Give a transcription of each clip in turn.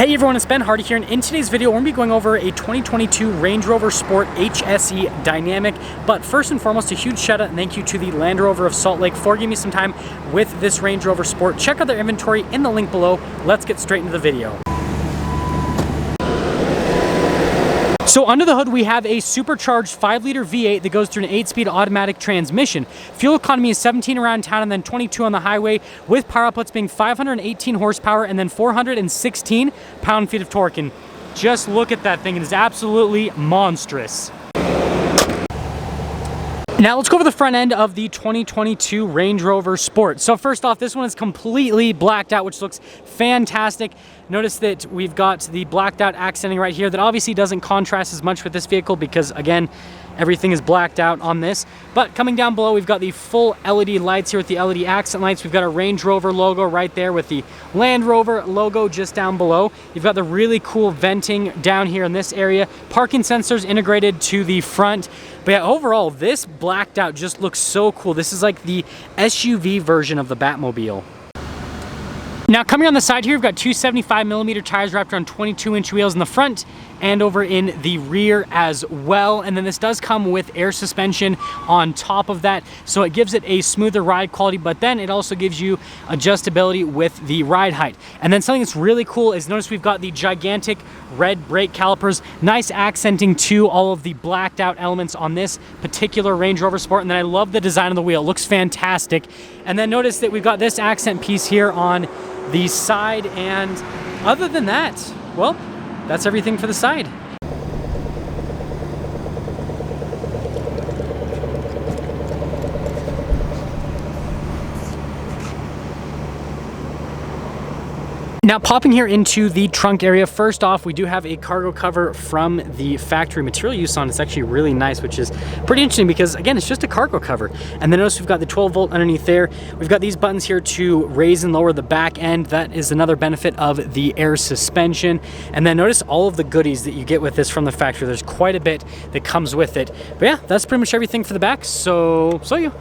Hey everyone, it's Ben Hardy here, and in today's video we're going to be going over a 2022 Range Rover Sport HSE Dynamic. But first and foremost, a huge shout out and thank you to the Land Rover of Salt Lake for giving me some time with this Range Rover Sport. Check out their inventory in the link below. Let's get straight into the video. So under the hood, we have a supercharged 5-liter V8 that goes through an 8-speed automatic transmission. Fuel economy is 17 around town and then 22 on the highway, with power outputs being 518 horsepower and then 416 pound-feet of torque. And just look at that thing, it is absolutely monstrous. Now let's go over the front end of the 2022 Range Rover Sport. So first off, this one is completely blacked out, which looks fantastic. Notice that we've got the blacked out accenting right here that obviously doesn't contrast as much with this vehicle because, again, everything is blacked out on this. But coming down below, we've got the full LED lights here with the LED accent lights. We've got a Range Rover logo right there with the Land Rover logo just down below. You've got the really cool venting down here in this area. Parking sensors integrated to the front. But yeah, overall, this blacked out just looks so cool. This is like the SUV version of the Batmobile. Now coming on the side here, we've got two 75mm tires wrapped around 22-inch wheels in the front and over in the rear as well. And then this does come with air suspension on top of that, so it gives it a smoother ride quality, but then it also gives you adjustability with the ride height. And then something that's really cool is notice we've got the gigantic red brake calipers, nice accenting to all of the blacked out elements on this particular Range Rover Sport. And then I love the design of the wheel, it looks fantastic. And then notice that we've got this accent piece here on the side, and other than that, well, that's everything for the side. Now popping here into the trunk area, first off, we do have a cargo cover from the factory. Material use on it's actually really nice, which is pretty interesting because, again, it's just a cargo cover. And then notice we've got the 12-volt underneath there. We've got these buttons here to raise and lower the back end. That is another benefit of the air suspension. And then notice all of the goodies that you get with this from the factory. There's quite a bit that comes with it. But yeah, that's pretty much everything for the back. So yeah.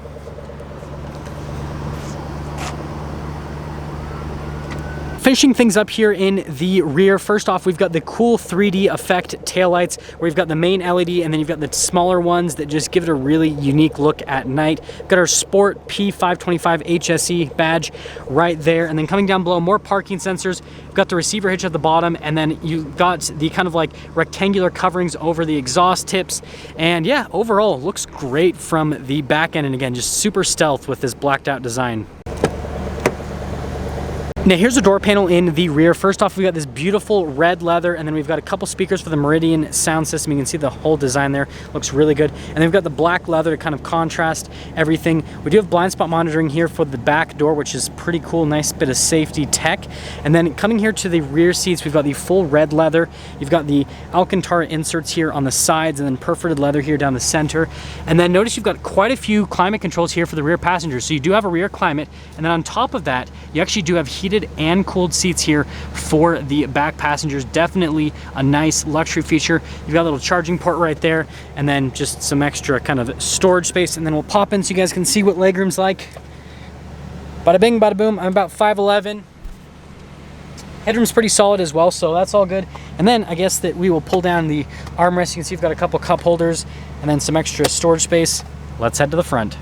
Finishing things up here in the rear, first off, we've got the cool 3D effect taillights where we've got the main LED and then you've got the smaller ones that just give it a really unique look at night. We've got our Sport P525 HSE badge right there. And then coming down below, more parking sensors. We've got the receiver hitch at the bottom, and then you've got the kind of like rectangular coverings over the exhaust tips. And yeah, overall, looks great from the back end. And again, just super stealth with this blacked out design. Now here's a door panel in the rear. First off, we've got this beautiful red leather, and then we've got a couple speakers for the Meridian sound system. You can see the whole design there, looks really good. And then we've got the black leather to kind of contrast everything. We do have blind spot monitoring here for the back door, which is pretty cool, nice bit of safety tech. And then coming here to the rear seats, we've got the full red leather. You've got the Alcantara inserts here on the sides, and then perforated leather here down the center. And then notice you've got quite a few climate controls here for the rear passengers. So you do have a rear climate, and then on top of that, you actually do have heated and cooled seats here for the back passengers. Definitely a nice luxury feature. You've got a little charging port right there, and then just some extra kind of storage space. And then we'll pop in so you guys can see what legroom's like. Bada bing, bada boom. I'm about 5'11". Headroom's pretty solid as well, so that's all good. And then I guess that we will pull down the armrest. You can see we've got a couple cup holders and then some extra storage space. Let's head to the front.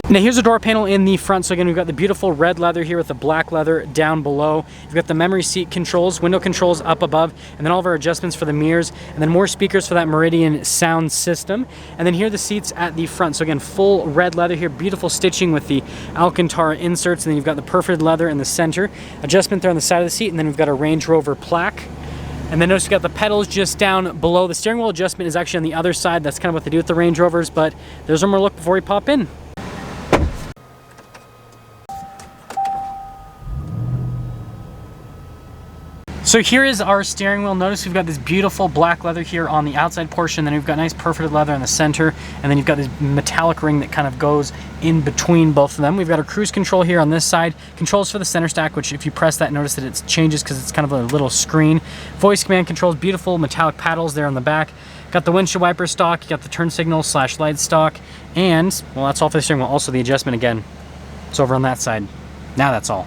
Now here's a door panel in the front. So again, we've got the beautiful red leather here with the black leather down below. You've got the memory seat controls, window controls up above, and then all of our adjustments for the mirrors, and then more speakers for that Meridian sound system. And then here are the seats at the front. So again, full red leather here, beautiful stitching with the Alcantara inserts, and then you've got the perforated leather in the center, adjustment there on the side of the seat, and then we've got a Range Rover plaque. And then notice you've got the pedals just down below. The steering wheel adjustment is actually on the other side. That's kind of what they do with the Range Rovers, but there's one more look before we pop in. So here is our steering wheel. Notice we've got this beautiful black leather here on the outside portion, then we've got nice perforated leather in the center, and then you've got this metallic ring that kind of goes in between both of them. We've got our cruise control here on this side, controls for the center stack, which if you press that, notice that it changes because it's kind of a little screen. Voice command controls, beautiful metallic paddles there on the back. Got the windshield wiper stock, you got the turn signal / light stock, and well, that's all for the steering wheel. Also the adjustment again, it's over on that side. Now that's all.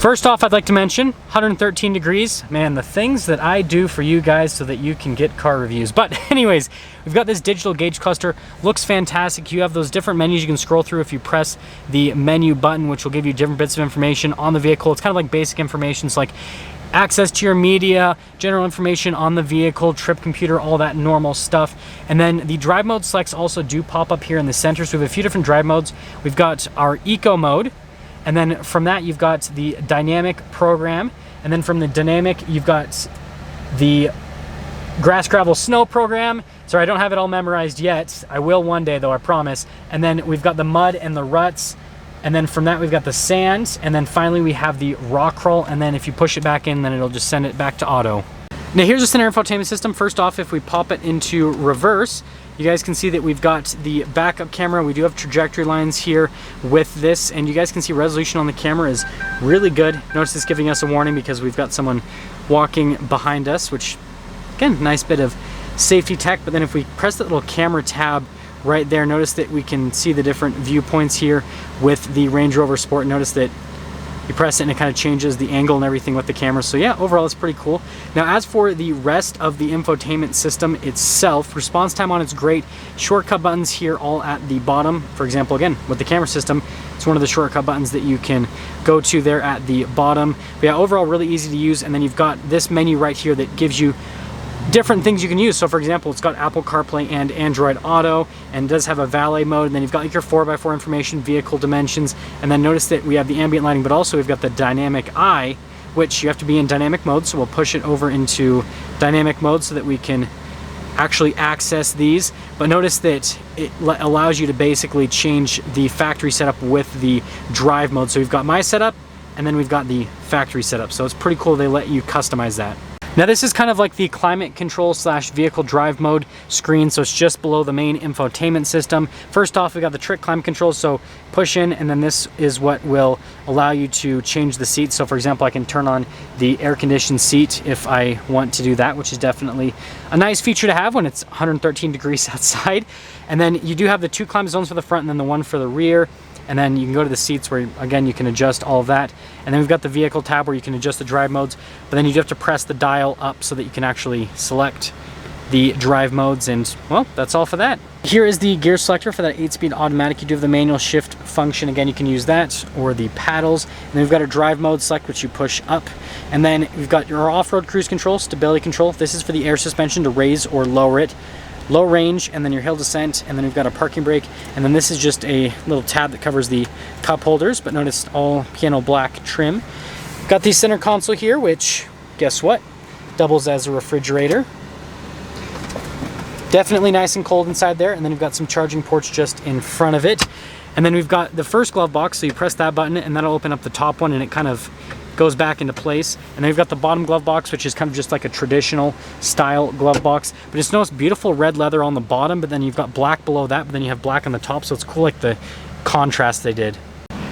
First off, I'd like to mention 113 degrees. Man, the things that I do for you guys so that you can get car reviews. But anyways, we've got this digital gauge cluster. Looks fantastic. You have those different menus you can scroll through if you press the menu button, which will give you different bits of information on the vehicle. It's kind of like basic information. It's like access to your media, general information on the vehicle, trip computer, all that normal stuff. And then the drive mode selects also do pop up here in the center. So we have a few different drive modes. We've got our eco mode. And then from that, you've got the dynamic program. And then from the dynamic, you've got the grass, gravel, snow program. Sorry, I don't have it all memorized yet. I will one day though, I promise. And then we've got the mud and the ruts. And then from that, we've got the sand. And then finally, we have the rock crawl. And then if you push it back in, then it'll just send it back to auto. Now here's the center infotainment system. First off, if we pop it into reverse, you guys can see that we've got the backup camera. We do have trajectory lines here with this, and you guys can see resolution on the camera is really good. Notice it's giving us a warning because we've got someone walking behind us, which again, nice bit of safety tech. But then if we press that little camera tab right there, notice that we can see the different viewpoints here with the Range Rover Sport. Notice that you press it and it kind of changes the angle and everything with the camera. So yeah, overall it's pretty cool. Now as for the rest of the infotainment system itself, response time on it's great. Shortcut buttons here all at the bottom. For example, again, with the camera system, it's one of the shortcut buttons that you can go to there at the bottom. But yeah, overall really easy to use. And then you've got this menu right here that gives you different things you can use. So for example, it's got Apple CarPlay and Android Auto, and does have a valet mode. And then you've got like your 4x4 information, vehicle dimensions, and then notice that we have the ambient lighting, but also we've got the dynamic eye, which you have to be in dynamic mode. So we'll push it over into dynamic mode so that we can actually access these. But notice that it allows you to basically change the factory setup with the drive mode. So we've got my setup, and then we've got the factory setup. So it's pretty cool they let you customize that. Now this is kind of like the climate control / vehicle drive mode screen, so it's just below the main infotainment system. First off, we got the trick climate control, so push in, and then this is what will allow you to change the seat. So for example, I can turn on the air conditioned seat if I want to do that, which is definitely a nice feature to have when it's 113 degrees outside. And then you do have the 2 climate zones for the front and then the 1 for the rear. And then you can go to the seats where, again, you can adjust all of that. And then we've got the vehicle tab where you can adjust the drive modes, but then you do have to press the dial up so that you can actually select the drive modes. And well, that's all for that. Here is the gear selector for that 8-speed automatic. You do have the manual shift function. Again, you can use that, or the paddles. And then we've got a drive mode select, which you push up. And then we've got your off-road cruise control, stability control. This is for the air suspension to raise or lower it. Low range, and then your hill descent, and then we've got a parking brake, and then this is just a little tab that covers the cup holders, but notice all piano black trim. Got the center console here, which, guess what, doubles as a refrigerator. Definitely nice and cold inside there, and then we've got some charging ports just in front of it. And then we've got the first glove box, so you press that button, and that'll open up the top one, and it kind of goes back into place. And then we've got the bottom glove box, which is kind of just like a traditional style glove box, but it's notice beautiful red leather on the bottom, but then you've got black below that, but then you have black on the top, so it's cool, like the contrast they did.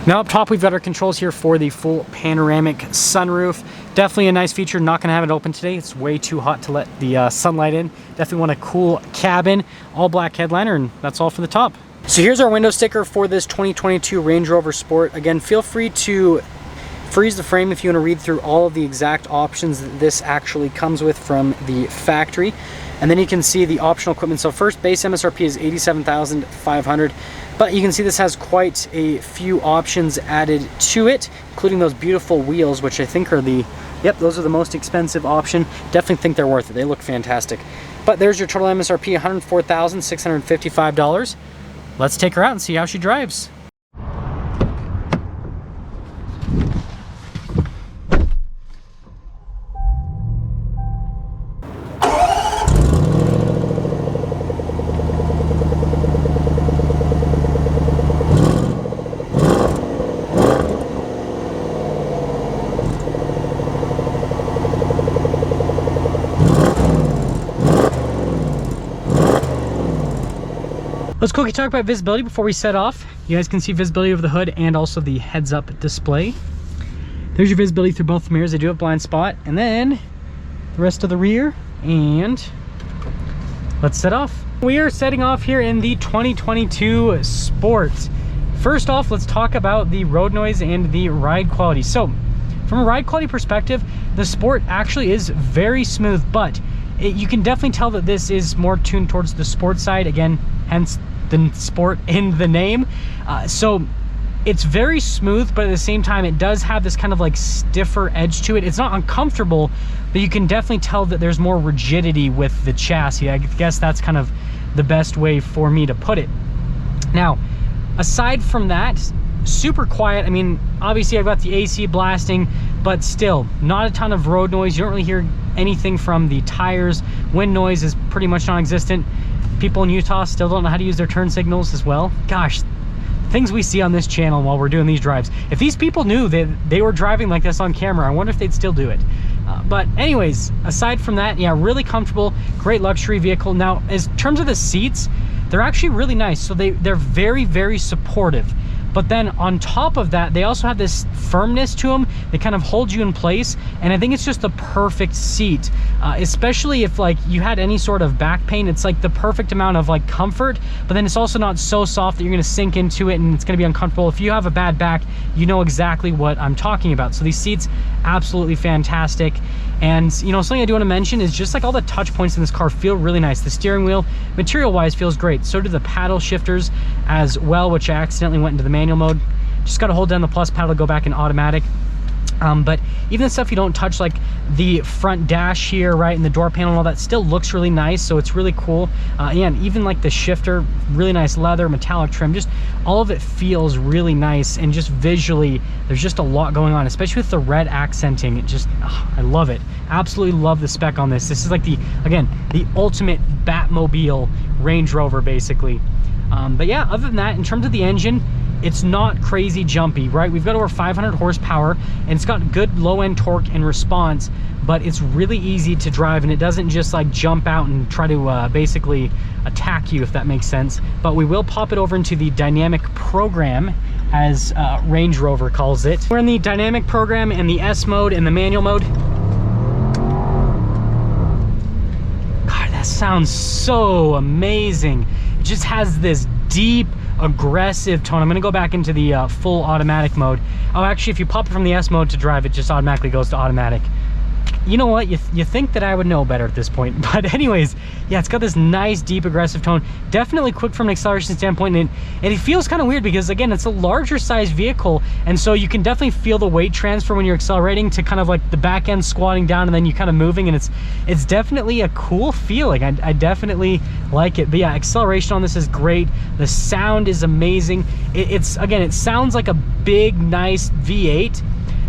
Now up top, we've got our controls here for the full panoramic sunroof. Definitely a nice feature. Not gonna have it open today. It's way too hot to let the sunlight in. Definitely want a cool cabin, all black headliner, and that's all for the top. So here's our window sticker for this 2022 Range Rover Sport. Again, feel free to freeze the frame if you want to read through all of the exact options that this actually comes with from the factory. And then you can see the optional equipment. So first, base MSRP is $87,500, but you can see this has quite a few options added to it, including those beautiful wheels, which I think are those are the most expensive option. Definitely think they're worth it. They look fantastic. But there's your total MSRP, $104,655. Let's take her out and see how she drives. Let's quickly talk about visibility before we set off. You guys can see visibility over the hood and also the heads-up display. There's your visibility through both mirrors. They do have blind spot. And then the rest of the rear, and let's set off. We are setting off here in the 2022 Sport. First off, let's talk about the road noise and the ride quality. So from a ride quality perspective, the Sport actually is very smooth, but you can definitely tell that this is more tuned towards the sport side, again, hence the Sport in the name. So it's very smooth, but at the same time, it does have this kind of like stiffer edge to it. It's not uncomfortable, but you can definitely tell that there's more rigidity with the chassis. I guess that's kind of the best way for me to put it. Now, aside from that, super quiet. I mean, obviously I've got the AC blasting, but still not a ton of road noise. You don't really hear anything from the tires. Wind noise is pretty much non-existent. People in Utah still don't know how to use their turn signals as well. Gosh, things we see on this channel while we're doing these drives. If these people knew that they were driving like this on camera, I wonder if they'd still do it. But anyways, aside from that, yeah, really comfortable, great luxury vehicle. Now, in terms of the seats, they're actually really nice. So they're very, very supportive. But then on top of that, they also have this firmness to them. They kind of hold you in place. And I think it's just the perfect seat, especially if like you had any sort of back pain. It's like the perfect amount of like comfort, but then it's also not so soft that you're gonna sink into it and it's gonna be uncomfortable. If you have a bad back, you know exactly what I'm talking about. So these seats, absolutely fantastic. And you know, something I do want to mention is just like all the touch points in this car feel really nice. The steering wheel, material wise, feels great. So do the paddle shifters as well, which I accidentally went into the manual mode. Just got to hold down the plus paddle to go back in automatic. But even the stuff you don't touch, like the front dash here, right, and the door panel and all that, still looks really nice. So it's really cool. And even like the shifter, really nice leather, metallic trim, just all of it feels really nice. And just visually, there's just a lot going on, especially with the red accenting. It just, I love it. Absolutely love the spec on this. This is like the, again, the ultimate Batmobile Range Rover, basically. But yeah, other than that, in terms of the engine, it's not crazy jumpy, right? We've got over 500 horsepower and it's got good low-end torque and response, but it's really easy to drive and it doesn't just like jump out and try to basically attack you, if that makes sense. But we will pop it over into the dynamic program, as Range Rover calls it. We're in the dynamic program and the S mode and the manual mode. God, that sounds so amazing. It just has this deep, aggressive tone. I'm going to go back into the full automatic mode. Oh, actually, if you pop it from the S mode to drive, it just automatically goes to automatic. You know what? You think that I would know better at this point. But anyways, yeah, it's got this nice, deep, aggressive tone. Definitely quick from an acceleration standpoint. And it feels kind of weird because, again, it's a larger size vehicle. And so you can definitely feel the weight transfer when you're accelerating to kind of like the back end squatting down and then you kind of moving. And it's definitely a cool feeling. I definitely like it. But yeah, acceleration on this is great. The sound is amazing. Again, it sounds like a big, nice V8,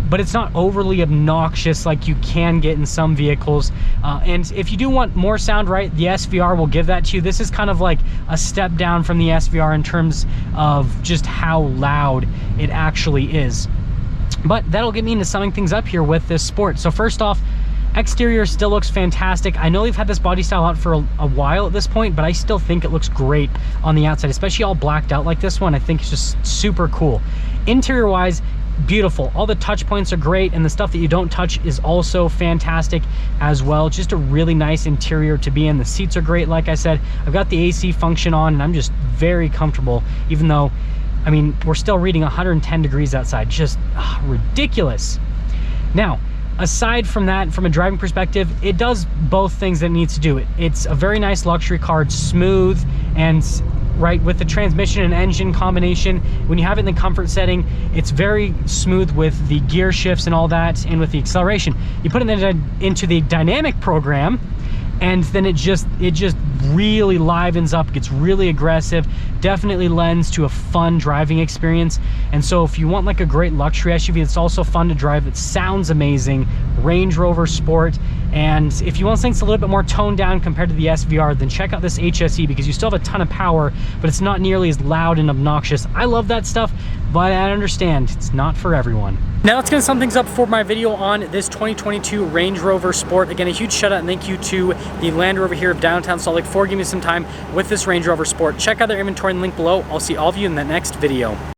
but it's not overly obnoxious like you can get in some vehicles. And if you do want more sound, right, the SVR will give that to you. This is kind of like a step down from the SVR in terms of just how loud it actually is. But that'll get me into summing things up here with this Sport. So first off, exterior still looks fantastic. I know they've had this body style out for a while at this point, but I still think it looks great on the outside, especially all blacked out like this one. I think it's just super cool. Interior wise, beautiful. All the touch points are great, and the stuff that you don't touch is also fantastic as well. Just a really nice interior to be in. The seats are great. Like I said, I've got the AC function on and I'm just very comfortable, even though, I mean, we're still reading 110 degrees outside. Just ridiculous. Now, aside from that, from a driving perspective, it does both things that it needs to do. It's a very nice luxury car. It's smooth, and right, with the transmission and engine combination, when you have it in the comfort setting, it's very smooth with the gear shifts and all that, and with the acceleration. You put it into the dynamic program, and then it just really livens up, gets really aggressive, definitely lends to a fun driving experience. And so if you want like a great luxury SUV that's also fun to drive, that sounds amazing, Range Rover Sport. And if you want something that's a little bit more toned down compared to the SVR, then check out this HSE, because you still have a ton of power, but it's not nearly as loud and obnoxious. I love that stuff, but I understand it's not for everyone. Now let's get some things up for my video on this 2022 Range Rover Sport. Again, a huge shout out and thank you to the Land Rover here of downtown Salt Lake for giving me some time with this Range Rover Sport. Check out their inventory and link below. I'll see all of you in the next video.